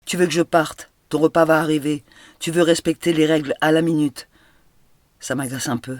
Tu veux que je parte, ton repas va arriver. Tu veux respecter les règles à la minute. Ça m'agace un peu.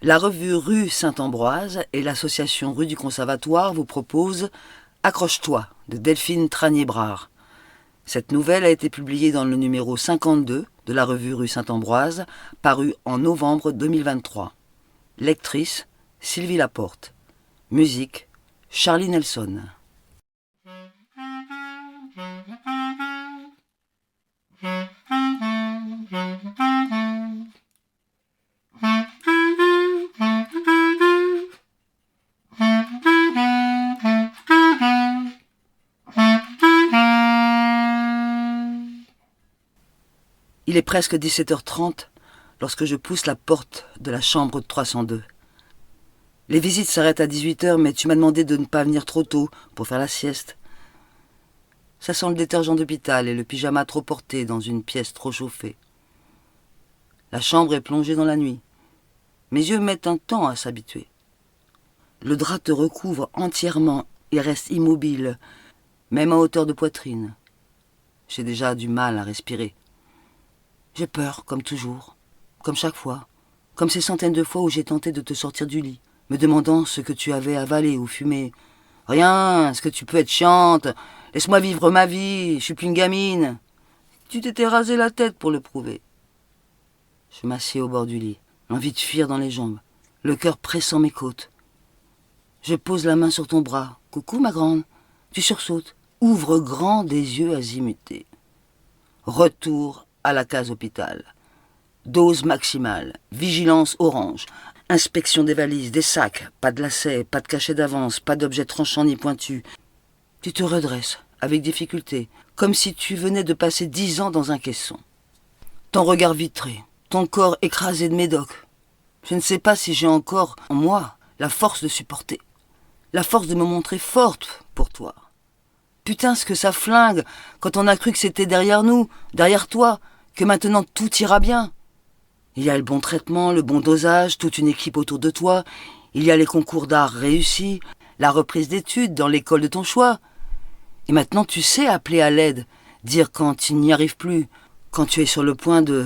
La revue Rue Saint-Ambroise et l'association Rue du Conservatoire vous proposent Accroche-toi de Delphine Tranier-Brard. Cette nouvelle a été publiée dans le numéro 52 de la revue Rue Saint-Ambroise, paru en novembre 2023. Lectrice Sylvie Laporte. Musique Charlie Nelson. Il est presque 17h30 lorsque je pousse la porte de la chambre 302. Les visites s'arrêtent à 18h, mais tu m'as demandé de ne pas venir trop tôt pour faire la sieste. Ça sent le détergent d'hôpital et le pyjama trop porté dans une pièce trop chauffée. La chambre est plongée dans la nuit. Mes yeux mettent un temps à s'habituer. Le drap te recouvre entièrement et reste immobile, même à hauteur de poitrine. J'ai déjà du mal à respirer. J'ai peur, comme toujours, comme chaque fois, comme ces centaines de fois où j'ai tenté de te sortir du lit, me demandant ce que tu avais avalé ou fumé. Rien, est-ce que tu peux être chiante? Laisse-moi vivre ma vie, je suis plus une gamine. Tu t'étais rasé la tête pour le prouver. Je m'assieds au bord du lit, l'envie de fuir dans les jambes, le cœur pressant mes côtes. Je pose la main sur ton bras. Coucou, ma grande. Tu sursautes, ouvre grand des yeux azimutés. Retour à la case hôpital. Dose maximale, vigilance orange, inspection des valises, des sacs, pas de lacets, pas de cachet d'avance, pas d'objets tranchants ni pointus. Tu te redresses, avec difficulté, comme si tu venais de passer 10 ans dans un caisson. Ton regard vitré, ton corps écrasé de médocs. Je ne sais pas si j'ai encore en moi la force de supporter, la force de me montrer forte pour toi. Putain, ce que ça flingue quand on a cru que c'était derrière nous, derrière toi, que maintenant tout ira bien. Il y a le bon traitement, le bon dosage, toute une équipe autour de toi. Il y a les concours d'art réussis, la reprise d'études dans l'école de ton choix. Et maintenant tu sais appeler à l'aide, dire quand tu n'y arrives plus, quand tu es sur le point de...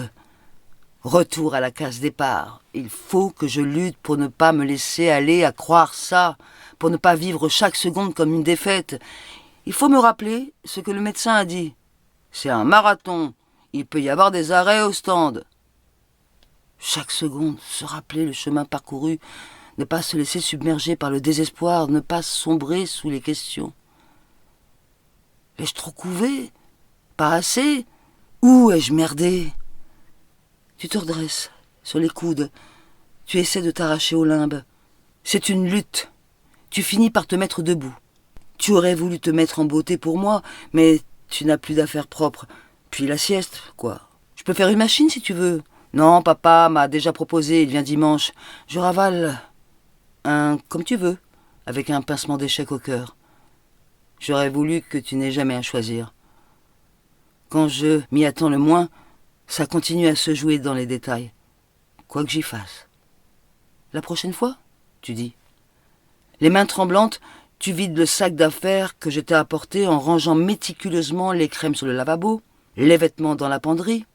Retour à la case départ. Il faut que je lutte pour ne pas me laisser aller à croire ça, pour ne pas vivre chaque seconde comme une défaite. Il faut me rappeler ce que le médecin a dit. C'est un marathon. Il peut y avoir des arrêts au stand. Chaque seconde, se rappeler le chemin parcouru, ne pas se laisser submerger par le désespoir, ne pas sombrer sous les questions. Ai-je trop couvé? Pas assez? Où ai-je merdé? Tu te redresses sur les coudes. Tu essaies de t'arracher au limbe. C'est une lutte. Tu finis par te mettre debout. Tu aurais voulu te mettre en beauté pour moi, mais tu n'as plus d'affaires propres. Puis la sieste, quoi. Je peux faire une machine si tu veux. Non, papa m'a déjà proposé, il vient dimanche. Je ravale un comme tu veux, avec un pincement d'échec au cœur. J'aurais voulu que tu n'aies jamais à choisir. Quand je m'y attends le moins, ça continue à se jouer dans les détails. Quoi que j'y fasse. La prochaine fois, tu dis. Les mains tremblantes, tu vides le sac d'affaires que je t'ai apporté en rangeant méticuleusement les crèmes sur le lavabo, les vêtements dans la penderie,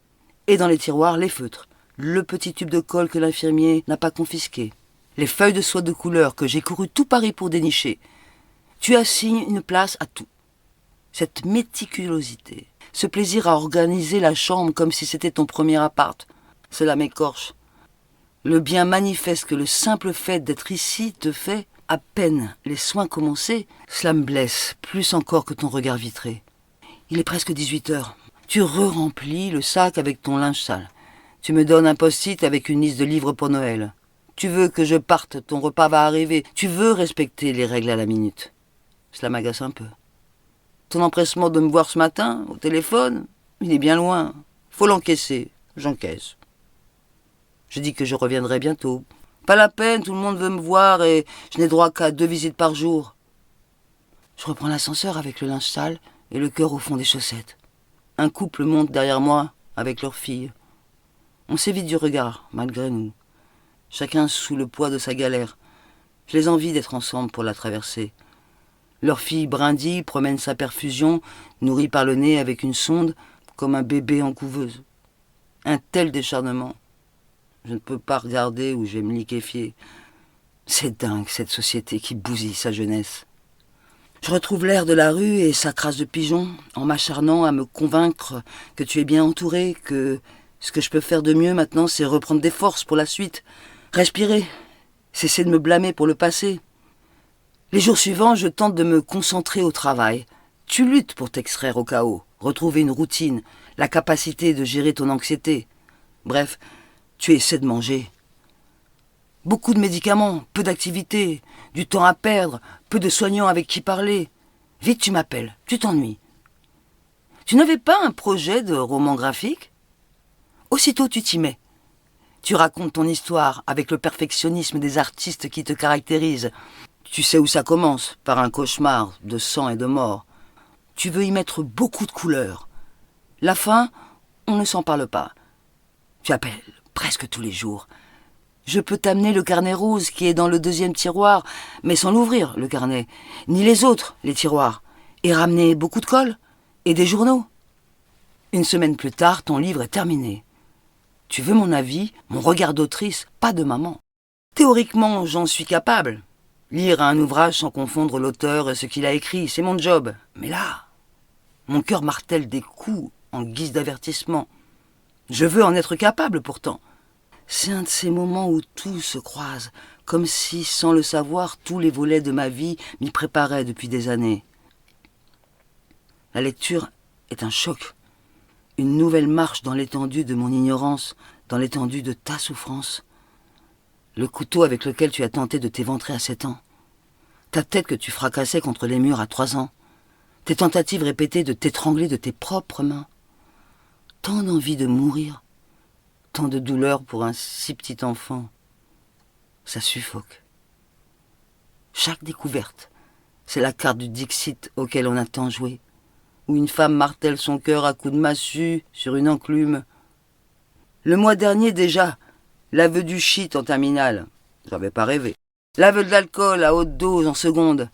et dans les tiroirs les feutres, le petit tube de colle que l'infirmier n'a pas confisqué, les feuilles de soie de couleur que j'ai couru tout Paris pour dénicher. Tu assignes une place à tout. Cette méticulosité, ce plaisir à organiser la chambre comme si c'était ton premier appart, cela m'écorche. Le bien manifeste que le simple fait d'être ici te fait, à peine les soins commencés, cela me blesse, plus encore que ton regard vitré. Il est presque 18h. Tu re-remplis le sac avec ton linge sale. Tu me donnes un post-it avec une liste de livres pour Noël. Tu veux que je parte, ton repas va arriver. Tu veux respecter les règles à la minute. Cela m'agace un peu. Ton empressement de me voir ce matin, au téléphone, il est bien loin. Faut l'encaisser. J'encaisse. Je dis que je reviendrai bientôt. Pas la peine, tout le monde veut me voir et je n'ai droit qu'à 2 visites par jour. Je reprends l'ascenseur avec le linge sale et le cœur au fond des chaussettes. Un couple monte derrière moi avec leur fille. On s'évite du regard, malgré nous. Chacun sous le poids de sa galère. Je les envie d'être ensemble pour la traverser. Leur fille brindille promène sa perfusion, nourrie par le nez avec une sonde, comme un bébé en couveuse. Un tel décharnement. Je ne peux pas regarder ou je vais me liquéfier. C'est dingue, cette société qui bousille sa jeunesse. Je retrouve l'air de la rue et sa crasse de pigeons, en m'acharnant à me convaincre que tu es bien entouré, que ce que je peux faire de mieux maintenant, c'est reprendre des forces pour la suite. Respirer, cesser de me blâmer pour le passé. Les jours suivants, je tente de me concentrer au travail. Tu luttes pour t'extraire au chaos, retrouver une routine, la capacité de gérer ton anxiété. Bref, tu essaies de manger. Beaucoup de médicaments, peu d'activités, du temps à perdre, peu de soignants avec qui parler. Vite tu m'appelles, tu t'ennuies. Tu n'avais pas un projet de roman graphique ? Aussitôt tu t'y mets. Tu racontes ton histoire avec le perfectionnisme des artistes qui te caractérisent. Tu sais où ça commence, par un cauchemar de sang et de mort. Tu veux y mettre beaucoup de couleurs. La fin, on ne s'en parle pas. Tu appelles presque tous les jours. Je peux t'amener le carnet rose qui est dans le 2e tiroir, mais sans l'ouvrir, le carnet, ni les autres, les tiroirs, et ramener beaucoup de colle et des journaux. Une semaine plus tard, ton livre est terminé. Tu veux mon avis, mon regard d'autrice, pas de maman. Théoriquement, j'en suis capable. Lire un ouvrage sans confondre l'auteur et ce qu'il a écrit, c'est mon job. Mais là, mon cœur martèle des coups en guise d'avertissement. Je veux en être capable pourtant. C'est un de ces moments où tout se croise, comme si, sans le savoir, tous les volets de ma vie m'y préparaient depuis des années. La lecture est un choc, une nouvelle marche dans l'étendue de mon ignorance, dans l'étendue de ta souffrance. Le couteau avec lequel tu as tenté de t'éventrer à 7 ans, ta tête que tu fracassais contre les murs à 3 ans, tes tentatives répétées de t'étrangler de tes propres mains. Tant d'envie de mourir, tant de douleur pour un si petit enfant. Ça suffoque. Chaque découverte, c'est la carte du Dixit auquel on a tant joué, où une femme martèle son cœur à coups de massue sur une enclume. Le mois dernier déjà, l'aveu du shit en terminale. J'avais pas rêvé. L'aveu de l'alcool à haute dose en seconde.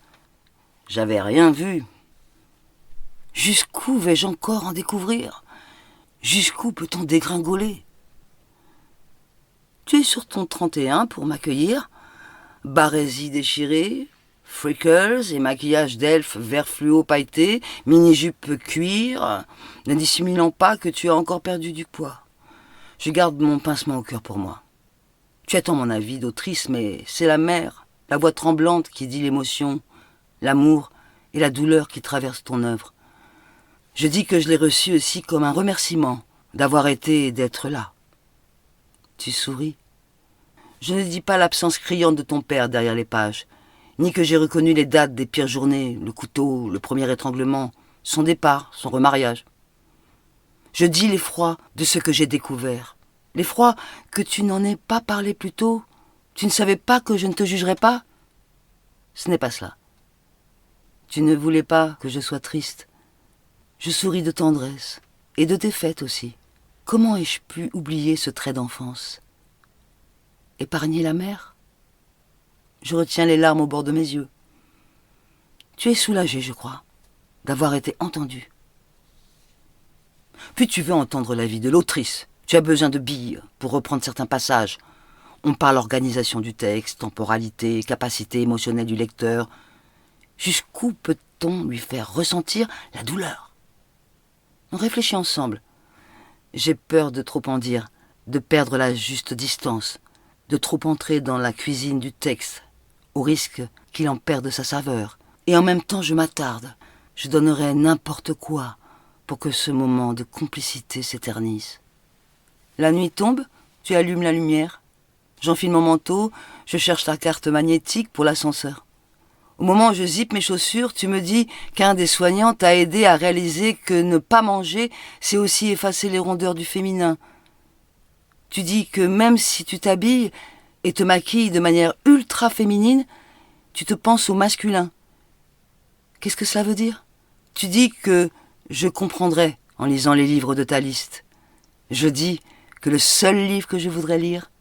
J'avais rien vu. Jusqu'où vais-je encore en découvrir ? Jusqu'où peut-on dégringoler ? Tu es sur ton 31 pour m'accueillir. Barésie déchirée, freckles et maquillage d'elfe vert fluo pailleté, mini-jupe cuir, ne dissimulant pas que tu as encore perdu du poids. Je garde mon pincement au cœur pour moi. Tu attends mon avis d'autrice, mais c'est la mère, la voix tremblante qui dit l'émotion, l'amour et la douleur qui traversent ton œuvre. Je dis que je l'ai reçu aussi comme un remerciement d'avoir été et d'être là. Tu souris. Je ne dis pas l'absence criante de ton père derrière les pages, ni que j'ai reconnu les dates des pires journées, le couteau, le premier étranglement, son départ, son remariage. Je dis l'effroi de ce que j'ai découvert, l'effroi que tu n'en aies pas parlé plus tôt, tu ne savais pas que je ne te jugerais pas. Ce n'est pas cela. Tu ne voulais pas que je sois triste. Je souris de tendresse, et de défaite aussi. Comment ai-je pu oublier ce trait d'enfance ? Épargner la mer ? Je retiens les larmes au bord de mes yeux. Tu es soulagé, je crois, d'avoir été entendu. Puis tu veux entendre l'avis de l'autrice. Tu as besoin de billes pour reprendre certains passages. On parle organisation du texte, temporalité, capacité émotionnelle du lecteur. Jusqu'où peut-on lui faire ressentir la douleur ? On réfléchit ensemble. J'ai peur de trop en dire, de perdre la juste distance, de trop entrer dans la cuisine du texte, au risque qu'il en perde sa saveur. Et en même temps, je m'attarde. Je donnerais n'importe quoi pour que ce moment de complicité s'éternise. La nuit tombe, tu allumes la lumière. J'enfile mon manteau, je cherche ta carte magnétique pour l'ascenseur. Au moment où je zippe mes chaussures, tu me dis qu'un des soignants t'a aidé à réaliser que ne pas manger, c'est aussi effacer les rondeurs du féminin. Tu dis que même si tu t'habilles et te maquilles de manière ultra féminine, tu te penses au masculin. Qu'est-ce que cela veut dire? Tu dis que je comprendrai en lisant les livres de ta liste. Je dis que le seul livre que je voudrais lire,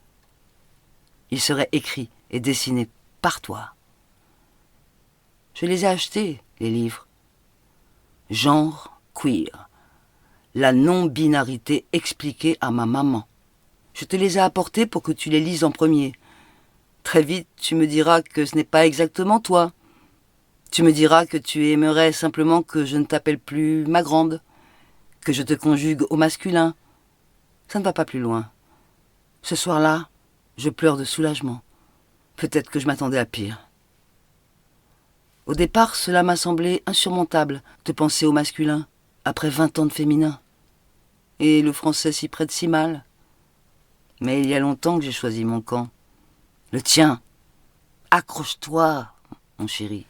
il serait écrit et dessiné par toi. Je les ai achetés, les livres. Genre queer. La non-binarité expliquée à ma maman. Je te les ai apportés pour que tu les lises en premier. Très vite, tu me diras que ce n'est pas exactement toi. Tu me diras que tu aimerais simplement que je ne t'appelle plus ma grande, que je te conjugue au masculin. Ça ne va pas plus loin. Ce soir-là, je pleure de soulagement. Peut-être que je m'attendais à pire. Au départ, cela m'a semblé insurmontable de penser au masculin, après 20 ans de féminin. Et le français s'y prête si mal. Mais il y a longtemps que j'ai choisi mon camp. Le tien. Accroche-toi, mon chéri.